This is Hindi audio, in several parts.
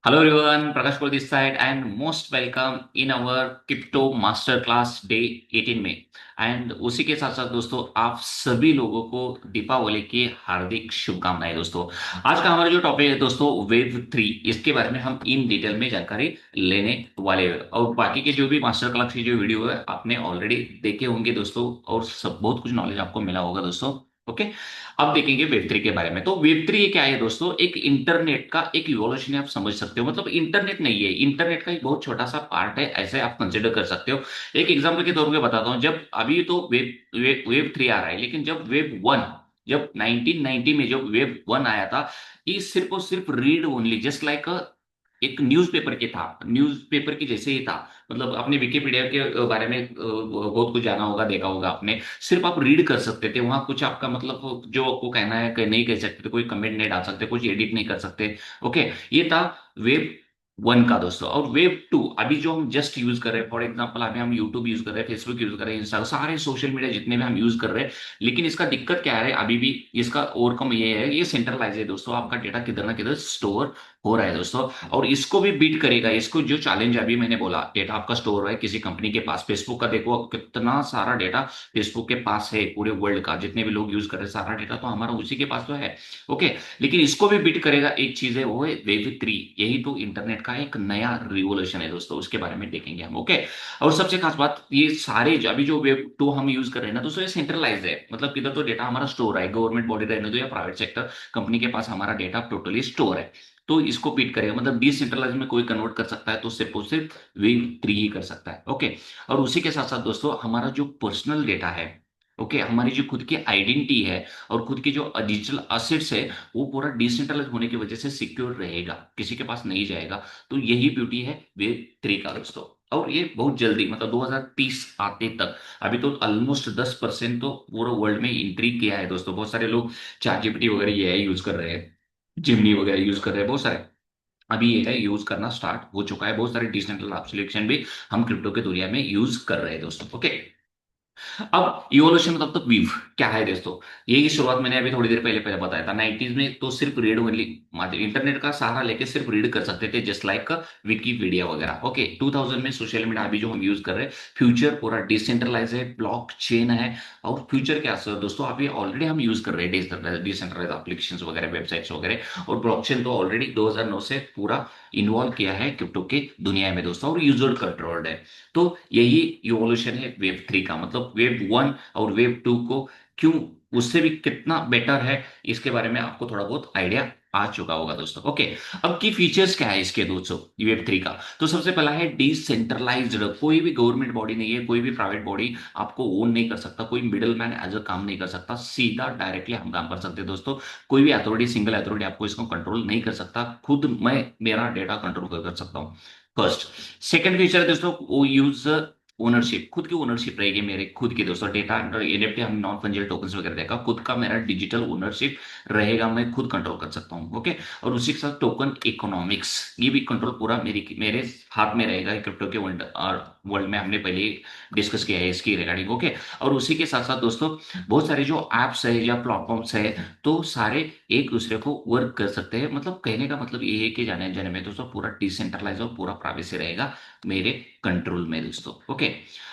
Hello everyone, Prakash Kol this side and most welcome in our Crypto Master Class Day 18 में। एंड उसी के साथ साथ दोस्तों आप सभी लोगों को दीपावली की हार्दिक शुभकामनाएं दोस्तों। आज का हमारा जो टॉपिक है दोस्तों वेव थ्री, इसके बारे में हम इन डिटेल में जानकारी लेने वाले हैं। और बाकी के जो भी मास्टर क्लास की जो वीडियो है आपने ऑलरेडी देखे होंगे दोस्तों, और सब बहुत कुछ नॉलेज आपको मिला होगा दोस्तों। ओके, अब देखेंगे वेब थ्री के बारे में। तो वेब थ्री क्या है दोस्तों, एक इंटरनेट का एक इवोल्यूशन आप समझ सकते हो। मतलब इंटरनेट नहीं है, इंटरनेट का एक बहुत छोटा सा पार्ट है, ऐसे आप कंसिडर कर सकते हो। एक एग्जांपल के तौर पे बताता हूं, जब अभी तो वेब थ्री आ रहा है, लेकिन जब वेब वन, जब 1990 में जब वेब वन आया था, ये सिर्फ और सिर्फ रीड ओनली जस्ट लाइक एक न्यूज़पेपर के था, न्यूज़पेपर की जैसे ही था। मतलब अपने विकिपीडिया के बारे में बहुत कुछ जाना होगा, देखा होगा आपने। सिर्फ आप रीड कर सकते थे वहां, कुछ आपका मतलब जो आपको कहना है कि नहीं कह सकते थे, कोई कमेंट नहीं डाल सकते, कुछ एडिट नहीं कर सकते। ओके, ये था वेब वन का दोस्तों। और वेब टू अभी जो हम जस्ट यूज कर रहे हैं, फॉर एग्जांपल अभी हम यूट्यूब यूज कर रहे हैं, फेसबुक यूज कर रहे हैं, इंस्टा, सारे सोशल मीडिया जितने भी हम यूज कर रहे हैं। लेकिन इसका दिक्कत क्या है, अभी भी इसका ओवरकम ये है, ये सेंट्रलाइज है दोस्तों। आपका डेटा किधर ना किधर स्टोर हो रहा है दोस्तों। और इसको भी बीट करेगा, इसको जो चैलेंज अभी मैंने बोला, डेटा आपका स्टोर है किसी कंपनी के पास। फेसबुक का देखो कितना सारा डेटा फेसबुक के पास है, पूरे वर्ल्ड का जितने भी लोग यूज कर रहे हैं, सारा डेटा तो हमारा उसी के पास तो है। ओके, लेकिन इसको भी बीट करेगा एक चीज है, वो है वेब थ्री। यही तो इंटरनेट का एक नया रिवोल्यूशन है दोस्तों, उसके बारे में देखेंगे हम। ओके, और सबसे खास बात, ये सारे अभी जो वेब टू हम यूज कर रहे हैं ना दोस्तों, ये सेंट्रलाइज है। मतलब किधर तो डेटा हमारा स्टोर है, गवर्नमेंट बॉडी रहने दो या प्राइवेट सेक्टर कंपनी के पास, हमारा डेटा टोटली स्टोर है। तो इसको बीट करेगा। मतलब डिसेंट्रलाइज में कोई कन्वर्ट कर सकता है तो सिर्फ और सिर्फ वेव थ्री ही कर सकता है। ओके, और उसी के साथ साथ दोस्तों हमारा जो पर्सनल डेटा है, ओके, हमारी जो खुद की आइडेंटिटी है और खुद की जो डिजिटल असेट्स है, वो पूरा डिसेंट्रलाइज होने की वजह से सिक्योर रहेगा, किसी के पास नहीं जाएगा। तो यही ब्यूटी है वेब थ्री का दोस्तों। और ये बहुत जल्दी, मतलब 2030 आते तक, अभी तो ऑलमोस्ट 10% तो पूरे वर्ल्ड में एंट्री किया है दोस्तों। बहुत सारे लोग चैट जीपीटी वगैरह ये यूज कर रहे हैं, जिमनी वगैरह यूज कर रहे हैं बहुत सारे। अभी ये है यूज करना स्टार्ट हो चुका है, बहुत सारे डिसेंट्रल एप्लीकेशन भी हम क्रिप्टो के दुनिया में यूज कर रहे हैं दोस्तों। ओके, अब इवोल्यूशन मतलब तो वीव क्या है दोस्तों, यही शुरुआत मैंने अभी थोड़ी देर पहले पहले बताया था। 90s में तो सिर्फ रीड ओनली माध्यम, इंटरनेट का सहारा लेके सिर्फ रीड कर सकते थे, जस्ट लाइक विकीपीडिया वगैरह। ओके, 2000 में सोशल मीडिया अभी जो हम यूज कर रहे हैं, फ्यूचर पूरा डिसेंट्रलाइज है, ब्लॉक चेन है। और फ्यूचर क्या सर दोस्तों, अभी ऑलरेडी हम यूज कर रहे हैं डिसेंट्रलाइज एप्लीकेशन वगैरह, वेबसाइट्स वगैरह। और ब्लॉकचेन तो ऑलरेडी 2009 से पूरा इन्वॉल्व किया है क्रिप्टो के दुनिया में दोस्तों, और यूजर कंट्रोल्ड है। तो यही इवोल्यूशन है वेब थ्री का। मतलब वेब वन और वेब टू को क्यों, उससे भी कितना बेटर है, इसके बारे में आपको थोड़ा बहुत आइडिया आ चुका होगा दोस्तों। ओके, अब की फीचर्स क्या है इसके दोस्तों वेब थ्री का। तो सबसे पहला है डिसेंट्रलाइज्ड, कोई भी गवर्नमेंट बॉडी नहीं है, कोई भी प्राइवेट बॉडी आपको ओन नहीं कर सकता, कोई मिडिल मैन एज अ काम नहीं कर सकता, सीधा डायरेक्टली हम काम कर सकते हैं दोस्तों। कोई भी अथॉरिटी, सिंगल अथॉरिटी आपको इसको कंट्रोल नहीं कर सकता, खुद मैं मेरा डेटा कंट्रोल कर सकता हूँ। फर्स्ट, सेकंड फीचर है दोस्तों, वो यूज ओनरशिप, खुद की ओनरशिप रहेगी मेरे खुद की दोस्तों। डेटा एनएफटी, हम नॉन फंजिबल टोकन्स वगैरह देखा, खुद का मेरा डिजिटल ओनरशिप रहेगा, मैं खुद कंट्रोल कर सकता हूँ। ओके, और उसी के साथ टोकन इकोनॉमिक्स, ये भी कंट्रोल पूरा मेरे हाथ में रहेगा क्रिप्टो के वर्ल्ड। और वर्ल्ड में हमने पहले डिस्कस किया है इसकी रिगार्डिंग। ओके, और उसी के साथ साथ दोस्तों बहुत सारे जो एप्स है या प्लेटफॉर्म्स है, तो सारे एक दूसरे को वर्क कर सकते हैं। मतलब कहने का मतलब ये है कि जाने जाने में दोस्तों पूरा डिसेंट्रलाइज और पूरा प्राइवेसी रहेगा मेरे कंट्रोल में दोस्तों। ओके,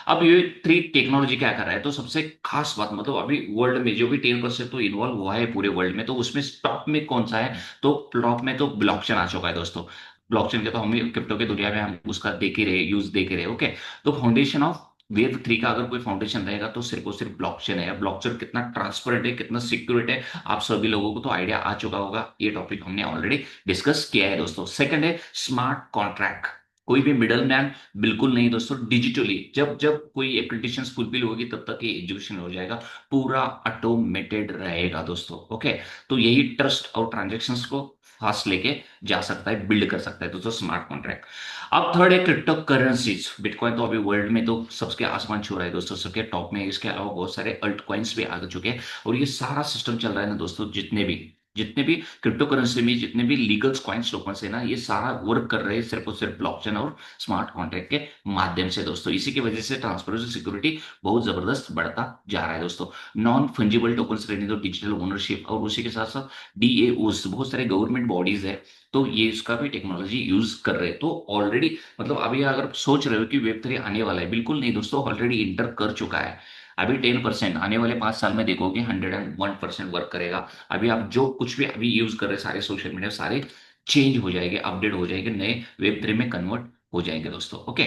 अब ये थ्री टेक्नोलॉजी क्या कर रहा है, तो सबसे खास बात, मतलब अभी वर्ल्ड में जो भी 10% तो इन्वॉल्व हुआ है पूरे वर्ल्ड में, तो उसमें टॉप में कौन सा है, तो टॉप में तो ब्लॉकचेन आ चुका है दोस्तों। ब्लॉकचेन के तो हम क्रिप्टो की दुनिया में हम उसका देख ही रहे, यूज देख ही रहे। ओके, तो फाउंडेशन ऑफ वेब थ्री का अगर कोई फाउंडेशन रहेगा तो सिर्फ और सिर्फ ब्लॉकचेन है। ब्लॉकचेन कितना ट्रांसपेरेंट है, कितना सिक्योर है, आप सभी लोगों को तो आइडिया आ चुका होगा, ये टॉपिक हमने ऑलरेडी डिस्कस किया है दोस्तों। सेकंड है स्मार्ट कॉन्ट्रैक्ट, कोई भी मिडल मैन बिल्कुल नहीं दोस्तों। डिजिटली जब जब कोई एप्लीकेशन फुलफिल होगी तब तक ये एग्जीक्यूशन हो जाएगा, पूरा ऑटोमेटेड रहेगा दोस्तों। ओके, तो यही ट्रस्ट और ट्रांजेक्शन्स को फास्ट लेके जा सकता है, बिल्ड कर सकता है दोस्तों स्मार्ट कॉन्ट्रैक्ट। अब थर्ड है क्रिप्टो करेंसीज। बिटकॉइन तो अभी वर्ल्ड में तो सबके आसमान छू रहा है दोस्तों, सबके टॉप में है। इसके अलावा बहुत सारे अल्ट कॉइन्स भी आ चुके हैं, और ये सारा सिस्टम चल रहा है ना दोस्तों, जितने भी जितने भी क्रिप्टो करेंसी में जितने भी लीगल कॉइन्स टोकन्स है ना, ये सारा वर्क कर रहे हैं सिर्फ और सिर्फ ब्लॉकचेन और स्मार्ट कॉन्ट्रैक्ट के माध्यम से दोस्तों। इसी की वजह से ट्रांसपेरेंसी सिक्योरिटी बहुत जबरदस्त बढ़ता जा रहा है दोस्तों। नॉन फंजिबल टोकन्स रहने दो, डिजिटल ओनरशिप, और उसी के साथ साथ डीएओस, बहुत सारे गवर्नमेंट बॉडीज है तो ये इसका भी टेक्नोलॉजी यूज कर रहे हैं। तो ऑलरेडी मतलब अभी अगर आप सोच रहे हो कि वेब 3 आने वाला है, बिल्कुल नहीं दोस्तों, ऑलरेडी इंटर कर चुका है। अभी 10%, आने वाले 5 साल में देखोगे 101% वर्क करेगा। अभी आप जो कुछ भी अभी यूज कर रहे हैं सारे सोशल मीडिया सारे चेंज हो जाएंगे, अपडेट हो जाएंगे, नए वेब 3 में कन्वर्ट हो जाएंगे दोस्तों। ओके,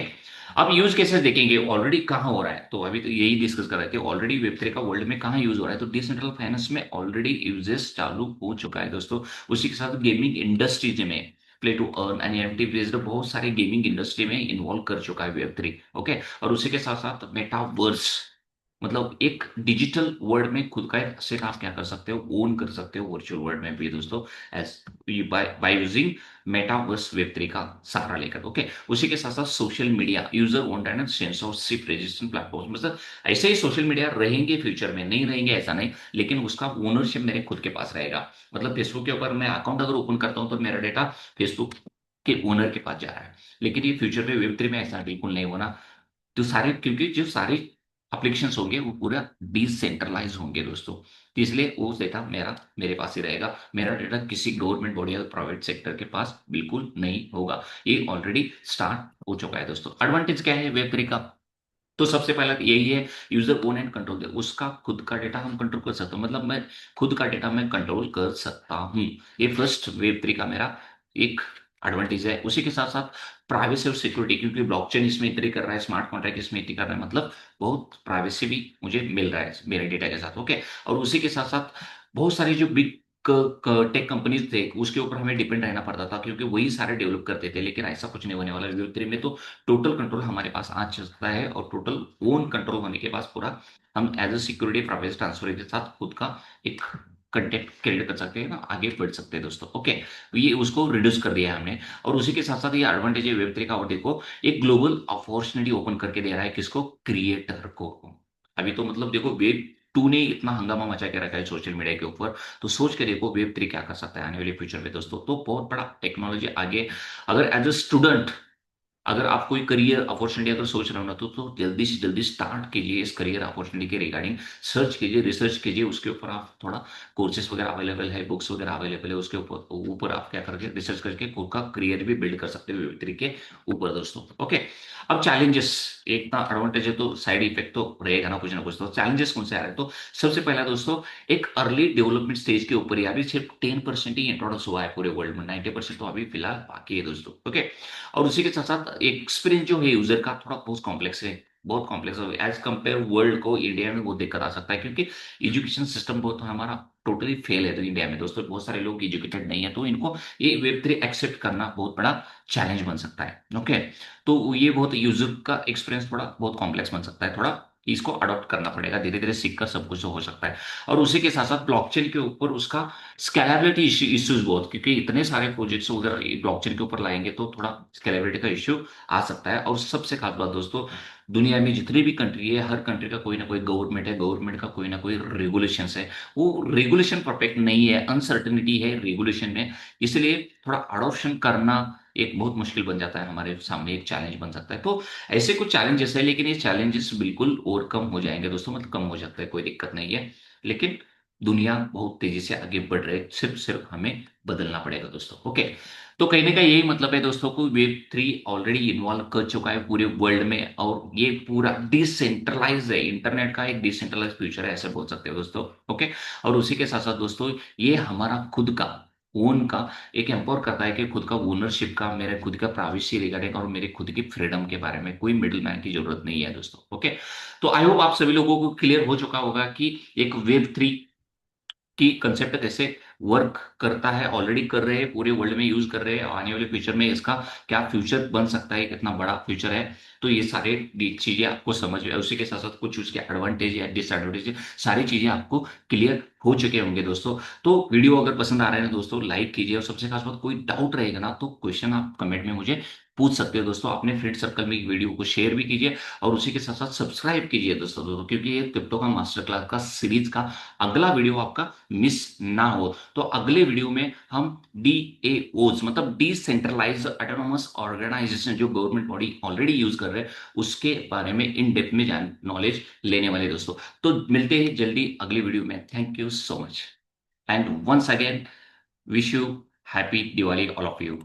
अब यूज केसेस देखेंगे ऑलरेडी कहाँ हो रहा है, तो अभी तो यही डिस्कस कर रहे थे ऑलरेडी वेब 3 का वर्ल्ड में कहाँ यूज हो रहा है। तो डिसेंट्रल फाइनेंस में ऑलरेडी यूजेस चालू हो चुका है दोस्तों। उसी के साथ गेमिंग इंडस्ट्रीज में play to earn and NFT based बहुत सारे गेमिंग इंडस्ट्री में इन्वॉल्व कर चुका है वेब 3। ओके, और उसी के साथ साथ मेटावर्स, मतलब एक डिजिटल वर्ल्ड में खुद का एक असेट आप क्या कर सकते हो, ओन कर सकते हो वर्चुअल वर्ल्ड में भी दोस्तों, as by using metaverse web 3 का सहारा लेकर। ओके, उसी के साथ साथ social media user want and censorship resistant platform, मतलब ऐसे ही सोशल मीडिया रहेंगे फ्यूचर में, नहीं रहेंगे ऐसा नहीं, लेकिन उसका ओनरशिप मेरे खुद के पास रहेगा। मतलब फेसबुक के ऊपर मैं अकाउंट अगर ओपन करता हूं तो मेरा डेटा फेसबुक के ओनर के पास जा रहा है, लेकिन ये फ्यूचर में वेब 3 में ऐसा बिल्कुल नहीं होना। तो सारे, क्योंकि जो सारे एप्लीकेशंस होंगे वो पूरा डिसेंट्रलाइज होंगे दोस्तों, तो इसलिए वो डेटा मेरे पास ही रहेगा। मेरा डेटा किसी गवर्नमेंट बॉडी या प्राइवेट सेक्टर के पास बिल्कुल नहीं होगा। ये ऑलरेडी स्टार्ट हो चुका है दोस्तों। एडवांटेज क्या है वेब 3 का, तो सबसे पहला तो यही है, यूजर ओन एंड कंट्रोल, उसका खुद का डेटा हम कंट्रोल कर सकते हो, मतलब मैं खुद का डेटा मैं कंट्रोल कर सकता हूँ। ये फर्स्ट वेब 3 का मेरा एक एडवांटेज है। उसी के साथ साथ प्राइवेसी और सिक्योरिटी, क्योंकि ब्लॉकचेन इसमें एंट्री कर रहा है, स्मार्ट कॉन्ट्रैक्ट इसमें एंट्री कर रहा है, मतलब बहुत प्राइवेसी भी मुझे मिल रहा है मेरे डेटा के साथ। ओके, और उसी के साथ साथ बहुत सारी जो बिग टेक कंपनीज थे उसके ऊपर हमें डिपेंड रहना पड़ता था, क्योंकि वही सारे डेवलप करते थे, लेकिन ऐसा कुछ नहीं होने वाला वेब 3 में। तो टोटल कंट्रोल हमारे पास आ सकता है, और टोटल ओन कंट्रोल होने के पास पूरा हम as a security privacy transfer के साथ खुद का एक कंटेंट क्रिएट कर सकते हैं ना, आगे बढ़ सकते हैं दोस्तों। ओके, ये उसको रिड्यूस कर दिया है हमने। और उसी के साथ साथ ये एडवांटेज है वेब 3 का, और देखो एक ग्लोबल अपॉर्चुनिटी ओपन करके दे रहा है किसको, क्रिएटर को। अभी तो मतलब देखो वेब 2 ने इतना हंगामा मचा के रखा है सोशल मीडिया के ऊपर, तो सोच के देखो वेब 3 क्या कर सकता है आने वाले फ्यूचर में दोस्तों। तो बहुत बड़ा टेक्नोलॉजी आगे, अगर एज अ स्टूडेंट अगर आप कोई करियर अपॉर्चुनिटी अगर सोच रहे हो ना, तो जल्दी से जल्दी स्टार्ट कीजिए इस करियर अपॉर्चुनिटी के रिगार्डिंग, सर्च कीजिए, रिसर्च कीजिए, उसके ऊपर आप थोड़ा कोर्सेज वगैरह अवेलेबल है, बुक्स वगैरह अवेलेबल है, उसके ऊपर ऊपर आप क्या करके रिसर्च करके खुद का करियर भी बिल्ड कर सकते हो वेब 3 के ऊपर दोस्तों। ओके, अब चैलेंजेस, एक ना एडवांटेज है तो साइड इफेक्ट तो रहेगा ना कुछ। तो चैलेंजेस कौन से आ रहे हैं, तो सबसे पहला दोस्तों, एक अर्ली डेवलपमेंट स्टेज के ऊपर ही अभी सिर्फ 10% ही इंट्रोडक्स हुआ है पूरे वर्ल्ड में, 90% तो अभी फिलहाल बाकी है दोस्तों। ओके, और उसी के साथ साथ एक्सपीरियंस जो है यूजर का थोड़ा बहुत कॉम्प्लेक्स है, बहुत कॉम्प्लेक्स है एज कंपेयर वर्ल्ड को। इंडिया में बहुत दिक्कत आ सकता है, क्योंकि एजुकेशन सिस्टम बहुत हमारा टोटली फेल है तो इंडिया में दोस्तों, बहुत सारे लोग एजुकेटेड नहीं है, तो इनको ये वेब 3 एक्सेप्ट करना बहुत बड़ा चैलेंज बन सकता है। ओके, तो ये बहुत यूजर का एक्सपीरियंस थोड़ा बहुत कॉम्प्लेक्स बन सकता है, थोड़ा इसको अडॉप्ट करना पड़ेगा, धीरे धीरे सीखकर सब कुछ हो सकता है। और उसी के साथ साथ ब्लॉकचेन के ऊपर उसका स्केलेबिलिटी इश्यूज बहुत, क्योंकि इतने सारे प्रोजेक्ट्स उधर ब्लॉकचेन के ऊपर लाएंगे तो थोड़ा स्केलेबिलिटी का इश्यू आ सकता है। और सबसे खास बात दोस्तों, दुनिया में जितनी भी कंट्री है, हर कंट्री का कोई ना कोई गवर्नमेंट है, गवर्नमेंट का कोई ना कोई रेगुलेशन है, वो रेगुलेशन परफेक्ट नहीं है, अनसर्टेनिटी है रेगुलेशन में, इसलिए थोड़ा अडॉप्शन करना एक बहुत मुश्किल बन जाता है, हमारे सामने एक चैलेंज बन सकता है। तो ऐसे कुछ चैलेंजेस है, लेकिन ये चैलेंजेस बिल्कुल ओवरकम हो जाएंगे दोस्तों, मतलब कम हो सकता है, कोई दिक्कत नहीं है। लेकिन दुनिया बहुत तेजी से आगे बढ़ रही है, सिर्फ सिर्फ हमें बदलना पड़ेगा दोस्तों। ओके, तो कहने का यही मतलब है दोस्तों को वेब 3 ऑलरेडी इन्वॉल्व कर चुका है पूरे वर्ल्ड में, और ये पूरा डिसेंट्रलाइज है, इंटरनेट का एक डिसेंट्रलाइज फ्यूचर है ऐसे बोल सकते हो दोस्तों। ओके, और उसी के साथ साथ दोस्तों, ये हमारा खुद का ओन का एक एम्पावर करता है कि खुद का ओनरशिप का, मेरे खुद का प्राइवेसी रिगार्डिंग और मेरे खुद की फ्रीडम के बारे में कोई मिडिल मैन की जरूरत नहीं है दोस्तों। ओके, तो आई होप आप सभी लोगों को क्लियर हो चुका होगा कि एक वेब 3 कि कंसेप्ट कैसे वर्क करता है, ऑलरेडी कर रहे हैं पूरे वर्ल्ड में, यूज कर रहे हैं, और आने वाले फ्यूचर में इसका क्या फ्यूचर बन सकता है, कितना बड़ा फ्यूचर है। तो ये सारे चीजें आपको समझ में, उसी के साथ साथ कुछ उसके एडवांटेज या डिसएडवांटेज, सारी चीजें आपको क्लियर हो चुके होंगे दोस्तों। तो वीडियो अगर पसंद आ रहा है ना दोस्तों, लाइक कीजिए, और सबसे खास बात, कोई डाउट रहेगा ना तो क्वेश्चन आप कमेंट में मुझे पूछ सकते हो दोस्तों। अपने फ्रेंड सर्कल में वीडियो को शेयर भी कीजिए, और उसी के साथ साथ सब्सक्राइब कीजिए दोस्तों, क्योंकि ये क्रिप्टो का मास्टर क्लास का सीरीज का अगला वीडियो आपका मिस ना हो। तो अगले वीडियो में हम DAOs मतलब डिसेंट्रलाइज्ड ऑटोनोमस ऑर्गेनाइजेशन जो गवर्नमेंट बॉडी ऑलरेडी यूज कर रहे हैं उसके बारे में इन डेप्थ में जान नॉलेज लेने वाले दोस्तों। तो मिलते हैं जल्दी अगली वीडियो में। Thank you so much and once again wish you happy Diwali all of you.